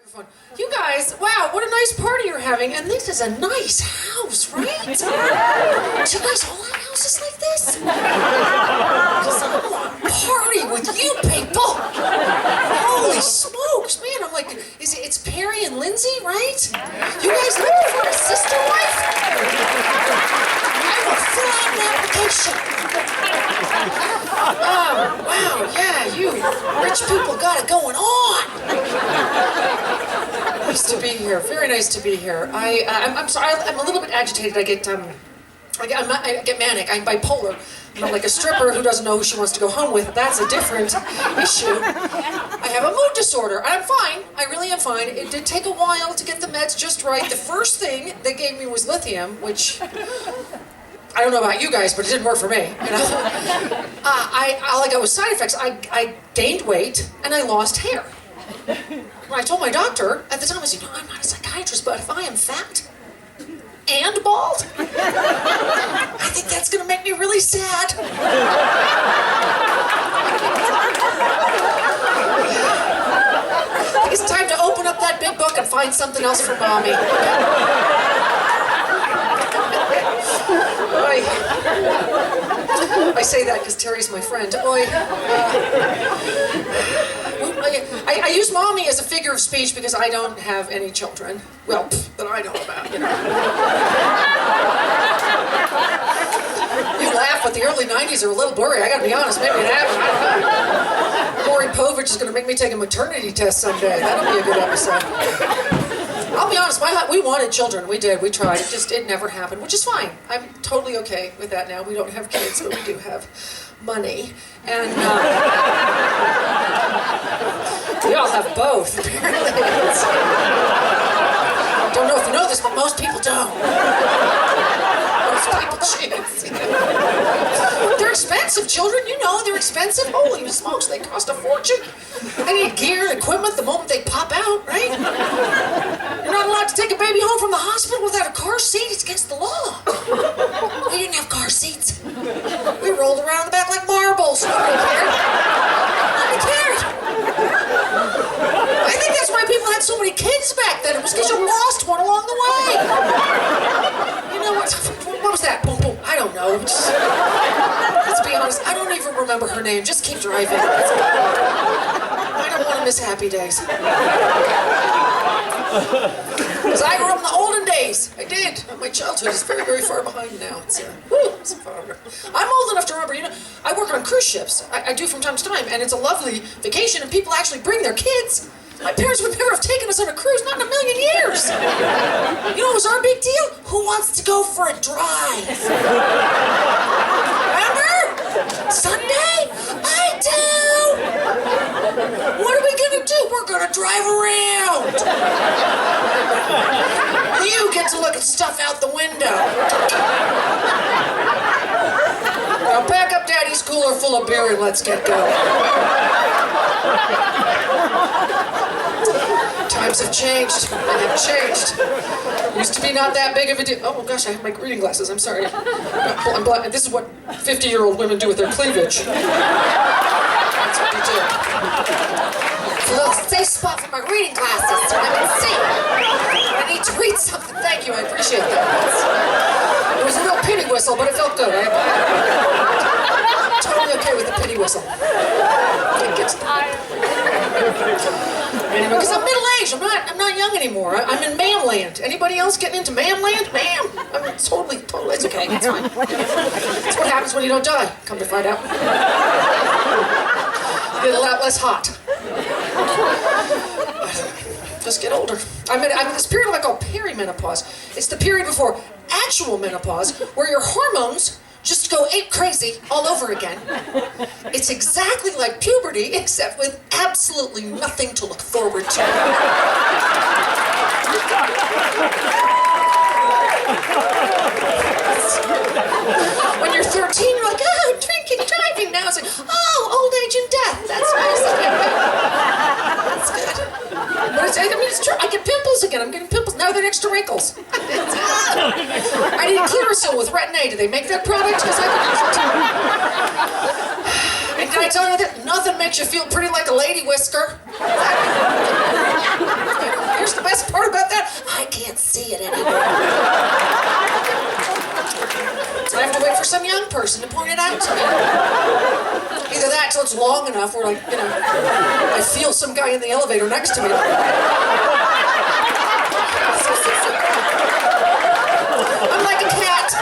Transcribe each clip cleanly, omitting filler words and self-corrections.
microphone. You guys, wow, what a nice party you're having. And this is a nice house, right? Do you guys all have houses like this? Because I want to party with you people. Holy smokes, man. I'm like, it's Perry and Lindsay, right? You guys looking for a sister wife? I will fill out an application. Oh, wow, yeah, you rich people got it going on. Nice to be here. Very nice to be here. I'm sorry. I'm a little bit agitated. I get manic. I'm bipolar. I'm like a stripper who doesn't know who she wants to go home with. That's a different issue. I have a mood disorder. I'm fine. I really am fine. It did take a while to get the meds just right. The first thing they gave me was lithium, which I don't know about you guys, but it didn't work for me. You know, all I got was side effects. I gained weight and I lost hair. When I told my doctor at the time, I said, "No, I'm not a psychiatrist, but if I am fat and bald, I think that's going to make me really sad." I think it's time to open up that big book and find something else for mommy. Oy. I say that because Terry's my friend. Oy. I use mommy as a figure of speech because I don't have any children. Well, that I know about, you know. You laugh, but the early 90s are a little blurry. I gotta be honest, maybe it happened. I don't know. Maury Povich is gonna make me take a maternity test someday. That'll be a good episode. I'll be honest, we wanted children. We did. We tried. It never happened, which is fine. I'm totally okay with that now. We don't have kids, but we do have money. And we all have both, apparently. I don't know if you know this, but most people don't. Most people choose. They're expensive, children. You know they're expensive. Holy smokes, they cost a fortune. They need gear and equipment the moment they pop out, right? You're not allowed to take a baby home from the hospital without a car seat. It's against the law. We didn't have car seats. We rolled around the back like marbles. Nobody cared. Nobody cared. I think that's why people had so many kids back then. It was because you lost one along the way. You know what? What was that? Boom, boom. I don't know. Let's be honest. I don't even remember her name. Just keep driving. I don't want to miss happy days. Because I grew up in the olden days. I did. My childhood is very, very far behind now. It's far. I'm old enough to remember, you know, I work on cruise ships. I do from time to time, and it's a lovely vacation, and people actually bring their kids. My parents would never have taken us on a cruise, not in a million years. You know what was our big deal? Who wants to go for a drive? Remember? Sunday? I do! What are we gonna do? We're gonna drive around. You get to look at stuff out the window. Now pack up Daddy's cooler full of beer and let's get going. Times have changed. They have changed. Used to be not that big of a deal. Oh gosh, I have my reading glasses. I'm sorry. I'm blind. This is what 50-year-old women do with their cleavage. That's what you do. It's a little safe spot for my reading glasses so I can see. I need to read something. Thank you. I appreciate that. It was a real pity whistle, but it felt good. I'm totally okay with the pity whistle. It gets anyway, because I'm middle-aged. I'm not young anymore. I'm in man land. Anybody else getting into man land? Ma'am. I'm totally, it's okay. It's fine. That's what happens when you don't die. Come to find out. You get a lot less hot. Just get older. I'm in this period I call perimenopause. It's the period before actual menopause, where your hormones just go ape crazy all over again. It's exactly like puberty, except with absolutely nothing to look forward to. When you're 13, you're like, oh, drinking, driving. Now it's like, oh, old age and death. That's nice. That's good. But it's true. I get pimples again. I'm getting pimples. Now they're extra wrinkles. I need Clearasil with Retin A. Do they make that product? Because I could use it too. And can I tell you that nothing makes you feel pretty like a lady whisker? person to point it out to me. Either that till it's long enough where, like, I feel some guy in the elevator next to me. I'm like a cat.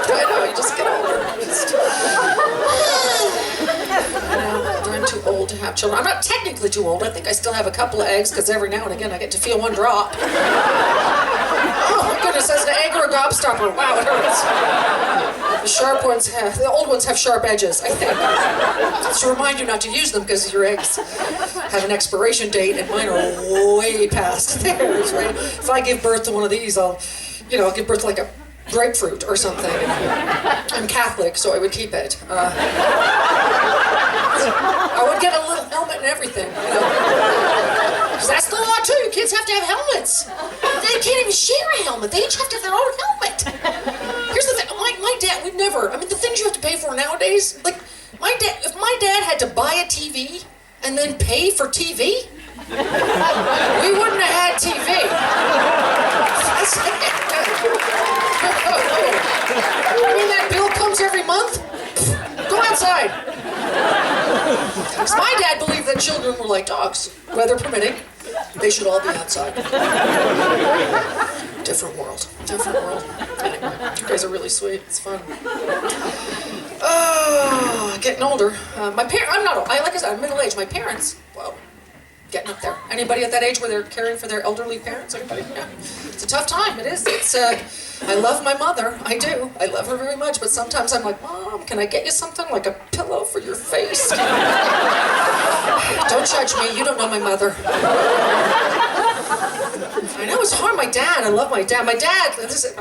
I know, you just get older. I'm too old to have children. I'm not technically too old. I think I still have a couple of eggs because every now and again I get to feel one drop. Oh my goodness, that's an egg or a gobstopper. Wow, it hurts. The old ones have sharp edges, I think. It's to remind you not to use them because your eggs have an expiration date and mine are way past theirs, right? If I give birth to one of these, I'll give birth to like a grapefruit or something. I'm Catholic, so I would keep it. I would get a little helmet and everything, Because that's the law too. Kids have to have helmets. They can't even share a helmet. They each have to have their own helmet. Here's the thing. My dad, the things you have to pay for nowadays, like, if my dad had to buy a TV and then pay for TV, we wouldn't have had TV. That bill comes every month? Go outside. Because my dad believed that children were like dogs. Weather permitting, they should all be outside. Different world. Anyway, you guys are really sweet. It's fun. Getting older. I'm not old. Like I said, I'm middle-aged. My parents, well, getting up there. Anybody at that age where they're caring for their elderly parents? Anybody? Yeah. It's a tough time. It is. I love my mother. I do. I love her very much. But sometimes I'm like, Mom, can I get you something like a pillow for your face? Don't judge me. You don't know my mother. I know it's hard. My dad. I love my dad. My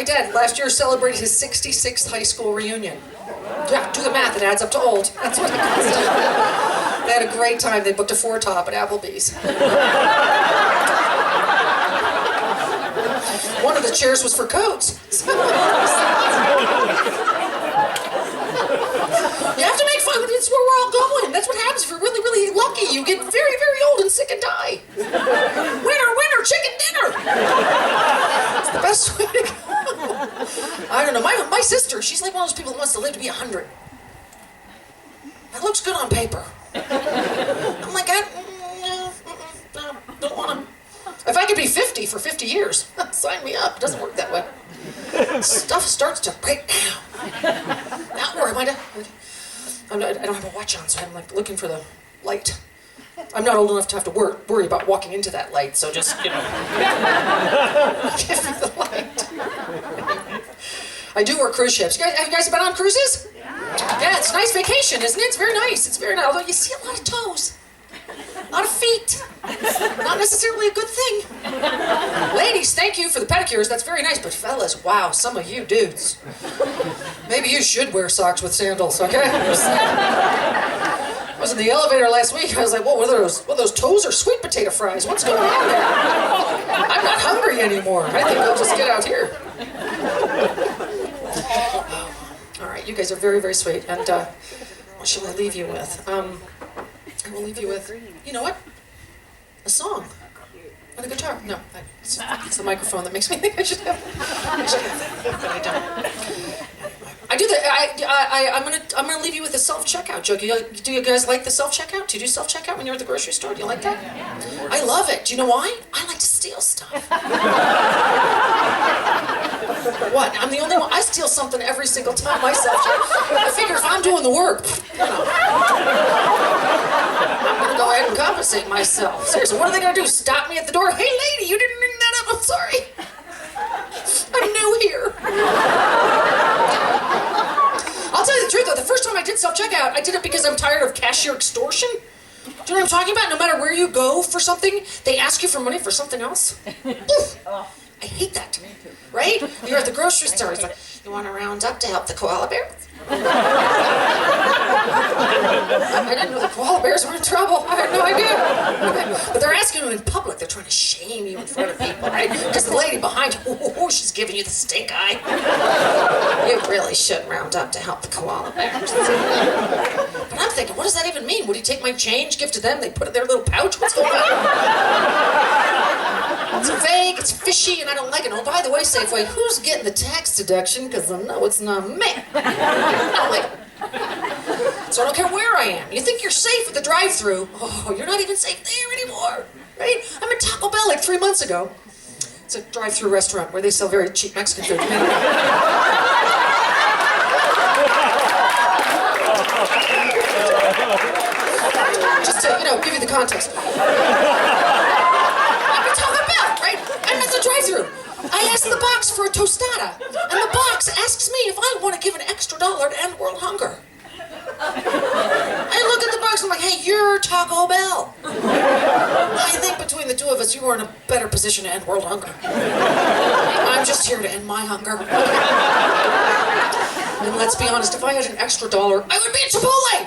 dad last year celebrated his 66th high school reunion. Yeah, do the math. It adds up to old. That's what it comes to. They had a great time. They booked a 4-top at Applebee's. One of the chairs was for coats. You have to make fun. It's where we're all going. That's what happens if you're really, really lucky. You get very, very old and sick and die. Winner, chicken dinner. It's the best way to go. I don't know. My sister, she's like one of those people who wants to live to be 100. That looks good on paper. I'm like, no, don't want to. If I could be 50 for 50 years, sign me up. It doesn't work that way. Stuff starts to break down. Now, where am I? I don't have a watch on, so I'm like looking for the light. I'm not old enough to have to worry about walking into that light, so just, give me the light. I do work cruise ships. Have you guys been on cruises? Yeah, it's a nice vacation, isn't it? It's very nice. It's very nice. Although you see a lot of toes. A lot of feet. Not necessarily a good thing. Ladies, thank you for the pedicures. That's very nice. But fellas, wow, some of you dudes. Maybe you should wear socks with sandals, okay? I was in the elevator last week. I was like, whoa, what are those toes or sweet potato fries? What's going on there? I'm not hungry anymore. I think I'll just get out here. All right, you guys are very, very sweet. And what shall I leave you with? I will leave you with, you know what? A song. And a guitar. No, it's the microphone that makes me think I should have it. But I don't. I do I'm gonna leave you with a self-checkout joke. Do you guys like the self-checkout? Do you do self-checkout when you're at the grocery store? Do you like that? I love it. Do you know why? I like to steal stuff. What? I'm the only one. I steal something every single time myself. I figure if I'm doing the work, I'm gonna go ahead and compensate myself. Seriously, what are they gonna do? Stop me at the door? Hey, lady, you didn't ring that up. I'm sorry. I'm new here. I'll tell you the truth, though. The first time I did self-checkout, I did it because I'm tired of cashier extortion. Do you know what I'm talking about? No matter where you go for something, they ask you for money for something else. Oof. I hate that. Right? You're at the grocery store. It's like, you want to round up to help the koala bear? I didn't know the koala bears were in trouble. I had no idea. But they're asking you in public. They're trying to shame you in front of people, right? Because the lady behind you, she's giving you the stink eye. You really should round up to help the koala bears. But I'm thinking, what does that even mean? Would he take my change, give to them? They put it in their little pouch? What's going on? It's vague, it's fishy, and I don't like it. Oh, by the way, Safeway, who's getting the tax deduction? Because I know it's not me. I don't like it. So I don't care where I am. You think you're safe at the drive-thru? Oh, you're not even safe there anymore, right? I'm at Taco Bell like 3 months ago. It's a drive-thru restaurant where they sell very cheap Mexican food. Just to, give you the context. I'm at Taco Bell, right? I'm at the drive-thru. I ask the box for a tostada, and the box asks me if I want to give an extra $1 to end world hunger. I look at the box, I'm like, hey, you're Taco Bell. I think between the two of us, you are in a better position to end world hunger. I'm just here to end my hunger. And let's be honest, if I had an extra $1, I would be at Chipotle.